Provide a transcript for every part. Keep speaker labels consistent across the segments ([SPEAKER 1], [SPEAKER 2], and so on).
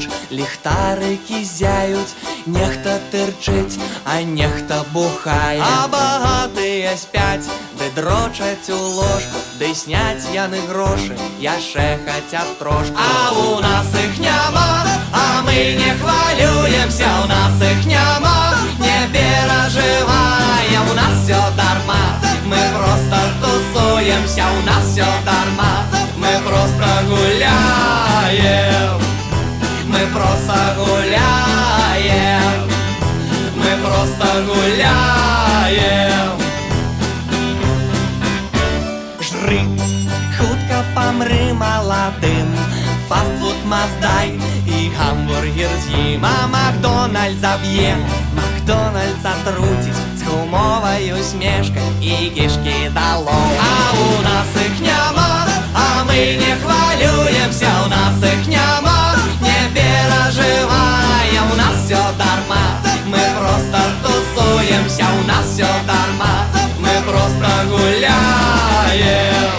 [SPEAKER 1] ноч, ліхтарики зяють, нехта терчить, а нехта бухає. А багатые спять, де дрочать у ложку, де снять яни гроші, я ще хотя б трошку. А у нас их нема, а мы не хвалюемся, у нас их нема, не переживаем, у нас все дарма, мы просто тусуемся, у нас все дарма, мы просто гуляем, мы просто гуляем, мы просто гуляем. Жри, хутка помри молодым, фастфуд маздай і гамбургер з'їм. А Макдональдс заб'є, Макдональдс отрутить з гумовою усмішкою і кишки долом. А у нас их нема, а мы не хвалюемся, у нас их нема, не переживаем, у нас все дарма, мы просто тусуемся, у нас все дарма, мы просто гуляем,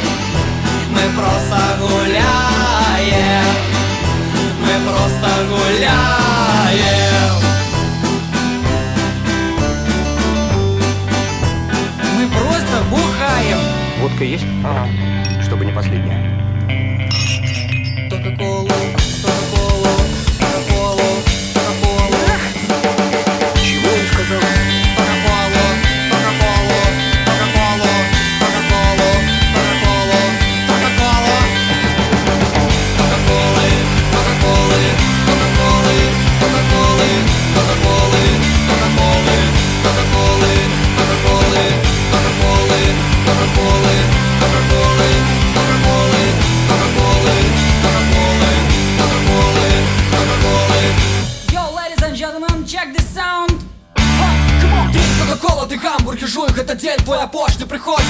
[SPEAKER 1] мы просто гуляем, мы просто гуляем. Мы просто бухаем.
[SPEAKER 2] Водка есть? Ага. Чтобы не последняя.
[SPEAKER 1] Кока-колу, Кока-колу, Кока-колу, Кока-колу.
[SPEAKER 2] Чего он сказал?
[SPEAKER 1] Кока-колу, Кока-колу, Кока-колу, Кока-колу, Кока-колу, Кока-колу. Кока-колы, Кока-колы, Кока-колы, Кока-колы, Кока-колы, Кока-колы, Кока-колы, Кока-колы, Кока-колы, Кока-колы, Кока-колы, Кока-колы, Кока-колы, Кока-колы, Кока-колы, Кока-колы.
[SPEAKER 3] Yo, ladies and gentlemen, check this sound. Come on, ты Кока-кола, ты гамбургер, жуй, это день твой, а позже ты приходишь.